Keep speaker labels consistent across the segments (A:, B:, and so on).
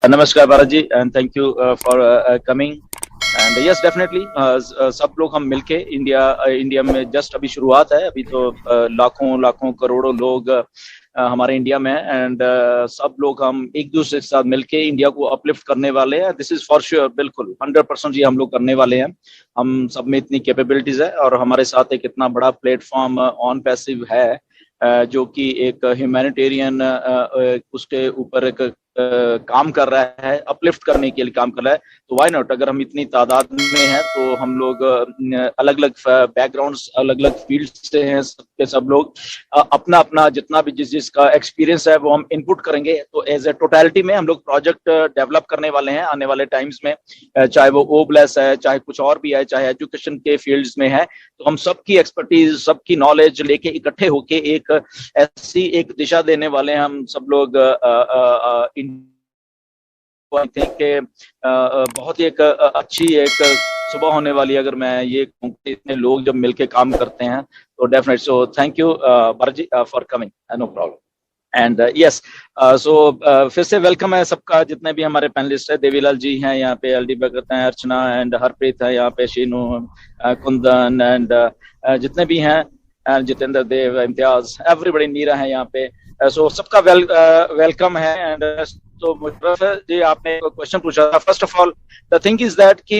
A: नमस्कार Bharat ji and thank you for coming and yes definitely सब लोग हम मिलके इंडिया में जस्ट अभी शुरुआत है। अभी तो लाखों लाखों करोड़ों लोग हमारे इंडिया में हैं एंड सब लोग हम एक दूसरे के साथ मिलके इंडिया को अपलिफ्ट करने वाले हैं। दिस इज फॉर श्योर, बिल्कुल 100% ये हम लोग करने वाले हैं। हम सब में इतनी कैपेबिलिटीज है और हमारे साथ एक इतना बड़ा प्लेटफॉर्म ऑन पैसिव है जो कि एक ह्यूमैनिटेरियन उसके ऊपर एक काम कर रहा है, अपलिफ्ट करने के लिए काम कर रहा है। तो व्हाई नॉट, अगर हम इतनी तादाद में हैं तो हम लोग अलग अलग बैकग्राउंड्स, अलग अलग फील्ड से हैं, सबके सब लोग अपना अपना जितना भी जिसका एक्सपीरियंस है वो हम इनपुट करेंगे। तो एज ए टोटलिटी में हम लोग प्रोजेक्ट डेवलप करने वाले हैं आने वाले टाइम्स में, चाहे वो ओब्लेस है, चाहे कुछ और भी है, चाहे एजुकेशन के फील्ड्स में है। तो हम सबकी एक्सपर्टीज, सबकी नॉलेज लेके इकट्ठे होके एक ऐसी एक दिशा देने वाले हैं हम सब लोग। आई थिंक बहुत ही एक अच्छी एक सुबह होने वाली है अगर मैं ये कहूं कि इतने लोग जब मिलके काम करते हैं तो definitely. So thank you Bharat ji for coming, no problem. And yes, so फिर से वेलकम है सबका, जितने भी हमारे पैनलिस्ट है। देवीलाल जी हैं यहाँ पे, एल डी भगत हैं, अर्चना एंड हरप्रीत है यहाँ पे, शीनू, कुंदन एंड जितने भी हैं, जितेंद्र देव, इम्तियाज, एवरीबडी, नीरा है यहाँ पे। सो सबका वेलकम है। एंड तो मुशर्रफ जी, आपने क्वेश्चन पूछा था। First of all the thing is that कि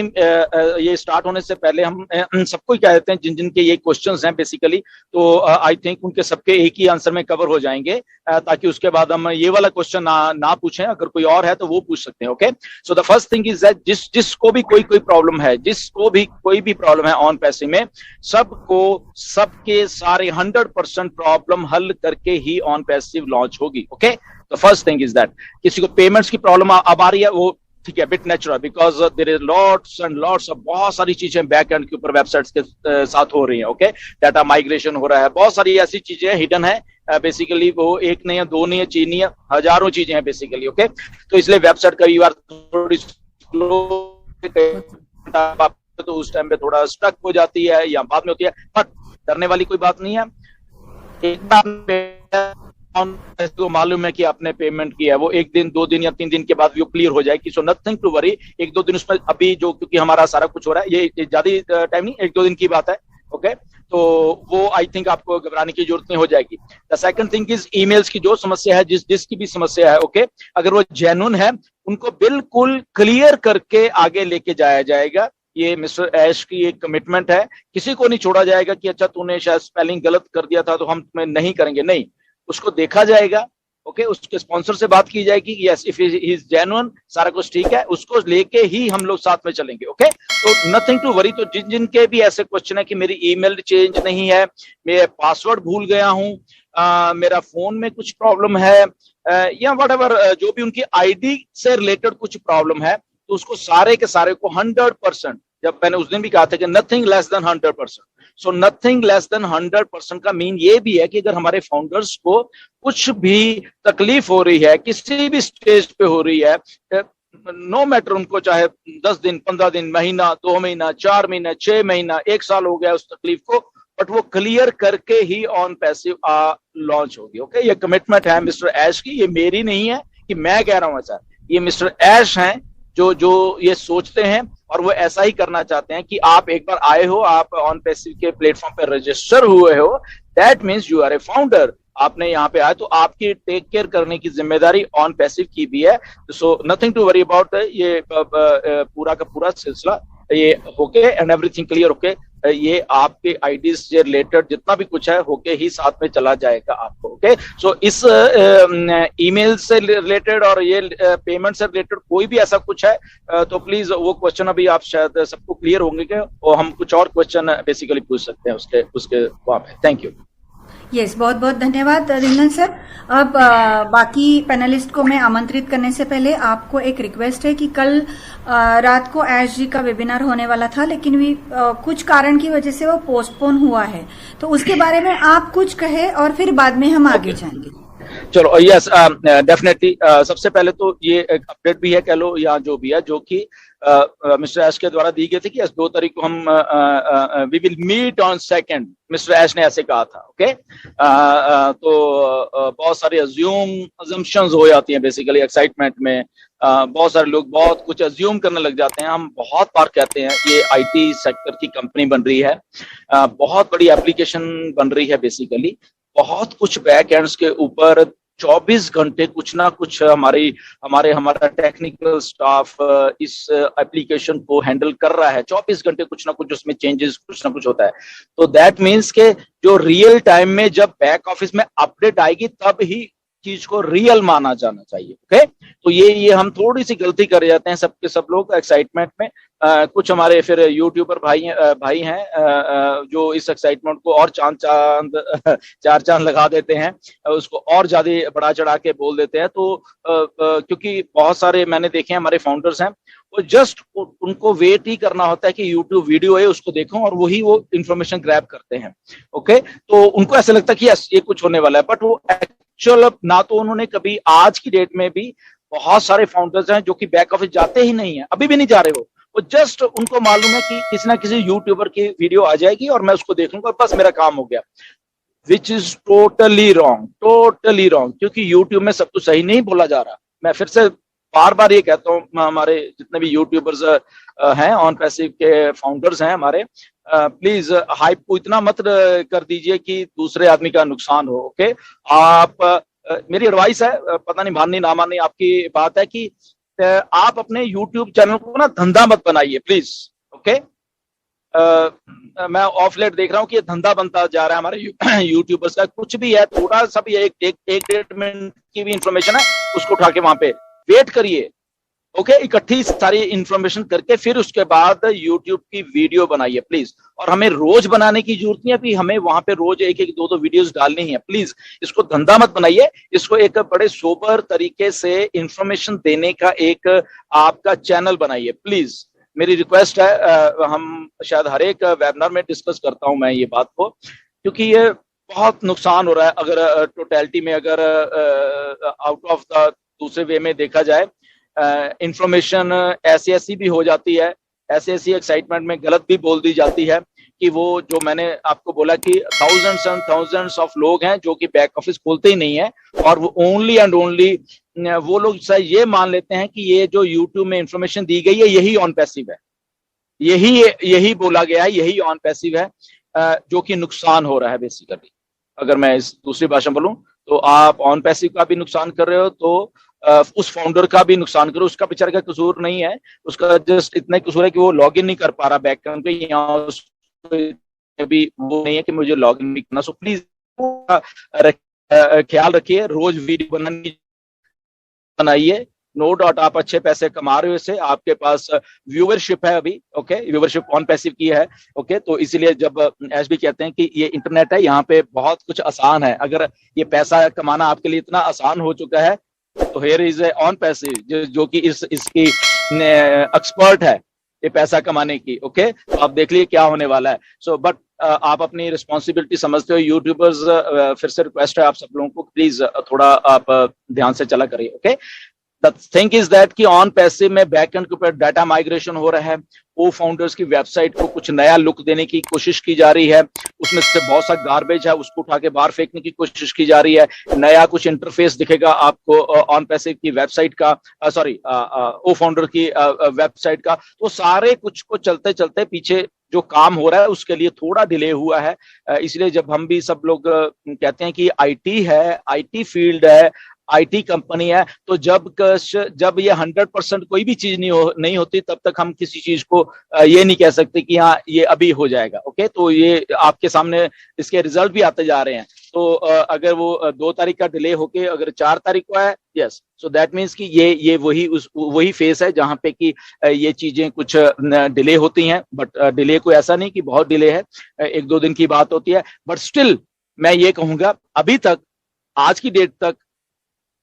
A: ये स्टार्ट होने से पहले हम सबको ही कह देते हैं जिन जिन के ये क्वेश्चंस हैं बेसिकली, तो आई थिंक उनके सबके एक ही आंसर में कवर हो जाएंगे, ताकि उसके बाद हम ये वाला क्वेश्चन ना पूछें। अगर कोई और है तो वो पूछ सकते हैं। Okay, so the first thing is that जिसको भी कोई प्रॉब्लम है, जिसको भी कोई भी प्रॉब्लम है ऑन पैसिव में, सबको सबके सारे 100% प्रॉब्लम हल करके ही ऑन पैसिव लॉन्च होगी। Okay, the first thing is that किसी को पेमेंट्स की प्रॉब्लम अब आ रही है, वो ठीक है, bit natural, because there is lots and lots of, बहुत सारी चीजें बैक एंड के ऊपर वेबसाइट्स के साथ हो रही हैं। ओके, डाटा माइग्रेशन हो रहा है, बहुत सारी ऐसी चीजें हिडन है बेसिकली, वो एक नहीं है, दो नहीं है, तीन नहीं है, हजारों चीजें हैं बेसिकली। ओके, तो इसलिए वेबसाइट कई बार थोड़ी स्लो तो उस टाइम पे थोड़ा स्टक हो जाती है या बाद में होती है, बट डरने वाली कोई बात नहीं है। एक बार को मालूम है कि आपने पेमेंट किया है, वो एक दिन, दो दिन या तीन दिन के बाद वो क्लियर हो जाएगी। सो नथिंग टू वरी, एक दो दिन उसमें अभी जो, क्योंकि हमारा सारा कुछ हो रहा है, ये ज्यादा टाइम नहीं, एक दो दिन की बात है। ओके, तो वो आई थिंक आपको घबराने की जरूरत नहीं हो जाएगी। The second thing is emails की जो समस्या है, जिसकी भी समस्या है, ओके, अगर वो जेन्युइन है उनको बिल्कुल क्लियर करके आगे लेके जाया जाएगा। ये मिस्टर ऐश की एक कमिटमेंट है, किसी को नहीं छोड़ा जाएगा कि अच्छा तूने शायद स्पेलिंग गलत कर दिया था तो हम तुम्हें नहीं करेंगे, नहीं, उसको देखा जाएगा। ओके, उसके स्पॉन्सर से बात की जाएगी, yes if he is genuine, सारा कुछ ठीक है, उसको लेके ही हम लोग साथ में चलेंगे। ओके, तो नथिंग टू वरी। तो जिन जिन के भी ऐसे क्वेश्चन है कि मेरी ईमेल चेंज नहीं है, मैं पासवर्ड भूल गया हूँ, मेरा फोन में कुछ प्रॉब्लम है, या व्हाटएवर, जो भी उनकी आईडी से रिलेटेड कुछ प्रॉब्लम है, तो उसको सारे के सारे को 100%, जब मैंने उस दिन भी कहा था कि nothing less than 100%, so nothing less than 100% का मीन ये भी है कि अगर हमारे फाउंडर्स को कुछ भी तकलीफ हो रही है, किसी भी स्टेज पे हो रही है, नो मैटर उनको चाहे 10 दिन, 15 दिन, महीना, 2 महीना, 4 महीना, 6 महीना, 1 साल हो गया उस तकलीफ को, बट वो क्लियर करके ही ऑन पैसिव लॉन्च होगी। ओके, ये कमिटमेंट है मिस्टर ऐश की, ये मेरी नहीं है कि मैं कह रहा हूं ऐसा, ये मिस्टर ऐश हैं जो ये सोचते हैं और वो ऐसा ही करना चाहते हैं कि आप एक बार आए हो, आप ऑन पैसिव के प्लेटफॉर्म पे रजिस्टर हुए हो, that means you are a founder. आपने यहाँ पे आए तो आपकी टेक केयर करने की जिम्मेदारी ऑन पैसिव की भी है। So nothing to worry about, ये पूरा का पूरा सिलसिला ये होके एंड एवरीथिंग क्लियर होके, ये आपके आईडी से रिलेटेड जितना भी कुछ है होके ही साथ में चला जाएगा आपको। ओके, सो इस ईमेल से रिलेटेड और ये पेमेंट से रिलेटेड कोई भी ऐसा कुछ है तो प्लीज वो क्वेश्चन अभी आप शायद सबको क्लियर होंगे, और हम कुछ और क्वेश्चन बेसिकली पूछ सकते हैं उसके वहां पे। Thank you.
B: यस, बहुत बहुत धन्यवाद रिंगन सर। अब बाकी पैनलिस्ट को मैं आमंत्रित करने से पहले आपको एक रिक्वेस्ट है कि कल रात को ऐश जी का वेबिनार होने वाला था, लेकिन भी कुछ कारण की वजह से वो पोस्टपोन हुआ है, तो उसके बारे में आप कुछ कहे और फिर बाद में हम आगे जाएंगे।
A: चलो, यस डेफिनेटली। सबसे पहले तो ये एक अपडेट भी है कह लो या जो भी है, जो कि मिस्टर ऐश के द्वारा दी गई थी कि 2 तारीख को हम we will meet on 2nd, mister Ash ने ऐसे कहा था। ओके, तो बहुत सारी अज्यूम्शंस हो जाती हैं बेसिकली एक्साइटमेंट में, बहुत सारे लोग बहुत कुछ अज्यूम करने लग जाते हैं। हम बहुत बार कहते हैं ये आईटी सेक्टर की कंपनी बन रही है, बहुत बड़ी एप्लीकेशन बन रही है बेसिकली, बहुत कुछ बैक एंड्स के ऊपर 24 घंटे कुछ ना कुछ हमारा टेक्निकल स्टाफ इस एप्लीकेशन को हैंडल कर रहा है। 24 घंटे कुछ ना कुछ उसमें चेंजेस कुछ ना कुछ होता है। तो दैट मीन्स के जो रियल टाइम में जब बैक ऑफिस में अपडेट आएगी तब ही चीज को रियल माना जाना चाहिए। ओके, तो ये हम थोड़ी सी गलती कर जाते हैं सबके सब लोग एक्साइटमेंट में। कुछ हमारे फिर यूट्यूबर भाई हैं जो इस एक्साइटमेंट को और चार चांद लगा देते हैं, उसको और ज्यादा बढ़ा चढ़ा के बोल देते हैं। तो क्योंकि बहुत सारे मैंने देखे हैं हमारे फाउंडर्स हैं, वो जस्ट उनको वेट ही करना होता है कि यूट्यूब वीडियो है उसको देखो और वही वो इंफॉर्मेशन ग्रैब करते हैं। ओके, तो उनको ऐसा लगता है कि यस ये कुछ होने वाला है, बट वो एक्चुअल ना तो उन्होंने कभी, आज की डेट में भी बहुत सारे फाउंडर्स हैं जो कि बैक ऑफिस जाते ही नहीं है, अभी भी नहीं जा रहे वो जस्ट उनको मालूम है कि किसी ना किसी यूट्यूबर की वीडियो आ जाएगी और मैं उसको देख लूंगा, बस मेरा काम हो गया। विच इज टोटली रॉन्ग, क्योंकि यूट्यूब में सब कुछ सही नहीं बोला जा रहा। मैं फिर से बार बार ये कहता हूँ, हमारे जितने भी यूट्यूबर्स हैं, ऑन पैसिव के फाउंडर्स हैं हमारे, प्लीज हाइप को इतना मत कर दीजिए कि दूसरे आदमी का नुकसान हो। ओके, आप मेरी एडवाइस है, पता नहीं माननी ना माननी आपकी बात है, कि आप अपने यूट्यूब चैनल को ना धंधा मत बनाइए प्लीज। ओके, मैं ऑफ लेट देख रहा हूँ कि ये धंधा बनता जा रहा है हमारे यूट्यूबर्स का। कुछ भी है, थोड़ा सा भी एक 1-1.5 मिनट की भी इंफॉर्मेशन है, उसको उठा के वहां पे वेट करिए। ओके, इकट्ठी सारी इंफॉर्मेशन करके फिर उसके बाद यूट्यूब की वीडियो बनाइए प्लीज। और हमें रोज बनाने की जरूरत नहीं है कि हमें वहां पे रोज 1-1 2-2 वीडियोस डालनी है। प्लीज इसको धंधा मत बनाइए, इसको एक बड़े सोबर तरीके से इंफॉर्मेशन देने का एक आपका चैनल बनाइए प्लीज। मेरी रिक्वेस्ट है, हम शायद हर एक वेबिनार में डिस्कस करता हूं मैं ये बात को, क्योंकि ये बहुत नुकसान हो रहा है। अगर टोटलिटी में, अगर आउट ऑफ द दूसरे वे में देखा जाए, इंफॉर्मेशन ऐसी भी हो जाती है, ऐसी एक्साइटमेंट में गलत भी बोल दी जाती है कि वो जो मैंने आपको बोला कि थाउजेंड्स ऑफ लोग हैं जो कि बैक ऑफिस खोलते ही नहीं है, और वो ओनली एंड ओनली वो लोग ये मान लेते हैं कि ये जो यूट्यूब में इंफॉर्मेशन दी गई है यही ऑन पैसिव है, यही बोला गया है, यही ऑन पैसिव है, जो कि नुकसान हो रहा है बेसिकली। अगर मैं इस दूसरी भाषा बोलूं तो आप ऑन पैसिव का भी नुकसान कर रहे हो, तो उस फाउंडर का भी नुकसान करो। उसका बेचारे का कसूर नहीं है, उसका जस्ट इतना कसूर है कि वो लॉग इन नहीं कर पा रहा बैकएंड पे, यहाँ भी वो नहीं है कि मुझे लॉग इन नहीं करना। सो प्लीज ख्याल रखिए, रोज वीडियो बनाइए। नो डाउट आप अच्छे पैसे कमा रहे हो इससे, आपके पास व्यूवरशिप है अभी। ओके, व्यूवरशिप ऑन पैसिव की है। ओके, तो इसीलिए जब एसबी कहते हैं कि ये इंटरनेट है, यहाँ पे बहुत कुछ आसान है। अगर ये पैसा कमाना आपके लिए इतना आसान हो चुका है, तो हियर इज ऑन पैसिव जो कि इसकी एक्सपर्ट है ये पैसा कमाने की। ओके, तो आप देख लीजिए क्या होने वाला है। सो बट आप अपनी रिस्पॉन्सिबिलिटी समझते हो यूट्यूबर्स, फिर से रिक्वेस्ट है आप सब लोगों को, प्लीज थोड़ा आप ध्यान से चला करिए। Okay, the thing is that कि ऑन पैसिव में बैकएंड के ऊपर डाटा माइग्रेशन हो रहा है, वो फाउंडर्स की वेबसाइट को कुछ नया लुक देने की कोशिश की जा रही है, उसमें से बहुत सा गार्बेज है उसको उठा के बाहर फेंकने की कोशिश की जा रही है। नया कुछ इंटरफेस दिखेगा आपको ऑन पैसिव की वेबसाइट का, सॉरी ओ फाउंडर की वेबसाइट का। तो सारे कुछ को चलते चलते पीछे जो काम हो रहा है उसके लिए थोड़ा डिले हुआ है। इसलिए जब हम भी सब लोग कहते हैं कि आईटी है, आईटी फील्ड है, आईटी कंपनी है, तो जब ये 100% कोई भी चीज नहीं होती, तब तक हम किसी चीज को ये नहीं कह सकते कि हाँ ये अभी हो जाएगा। ओके, तो ये आपके सामने इसके रिजल्ट भी आते जा रहे हैं। तो अगर वो 2 तारीख का डिले होके अगर 4 तारीख को है, यस, सो दैट मीन्स कि ये वही फेस है जहां पे कि ये चीजें कुछ डिले होती हैं। बट डिले कोई ऐसा नहीं कि बहुत डिले है, 1-2 दिन की बात होती है। बट स्टिल मैं ये कहूंगा, अभी तक, आज की डेट तक,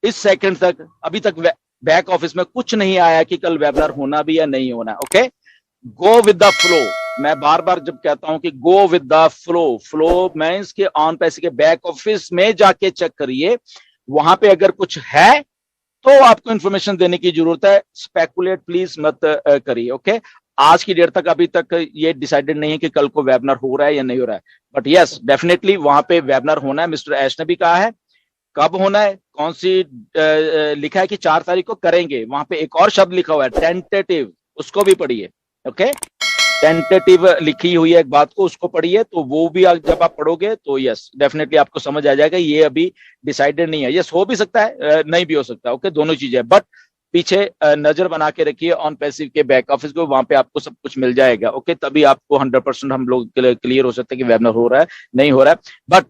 A: इस सेकंड तक, अभी तक बैक ऑफिस में कुछ नहीं आया कि कल वेबिनार होना भी या नहीं होना। Okay, go with the flow. मैं बार बार जब कहता हूं कि go with the flow means कि ऑन पैसिव के बैक ऑफिस में जाके चेक करिए, वहां पे अगर कुछ है तो आपको इंफॉर्मेशन देने की जरूरत है। स्पेकुलेट प्लीज मत करिए। ओके, आज की डेट तक अभी तक ये डिसाइडेड नहीं है कि कल को वेबिनार हो रहा है या नहीं हो रहा है, बट यस डेफिनेटली वहां पे वेबिनार होना है। मिस्टर ऐश ने भी कहा है कब होना है, कौन सी लिखा है कि 4 तारीख को करेंगे, वहां पे एक और शब्द लिखा हुआ है टेंटेटिव, उसको भी पढ़िए। ओके, टेंटेटिव लिखी हुई है एक बात को, उसको पढ़िए। तो वो भी जब आप पढ़ोगे तो यस डेफिनेटली आपको समझ आ जाएगा ये अभी डिसाइडेड नहीं है। यस हो भी सकता है, नहीं भी हो सकता। ओके, दोनों चीजें, बट पीछे नजर बना के रखिए ऑन पैसिव के बैक ऑफिस को, वहां पे आपको सब कुछ मिल जाएगा। ओके, तभी आपको 100% हम लोग क्लियर हो सकते हैं कि वेबिनार हो रहा है नहीं हो रहा है। बट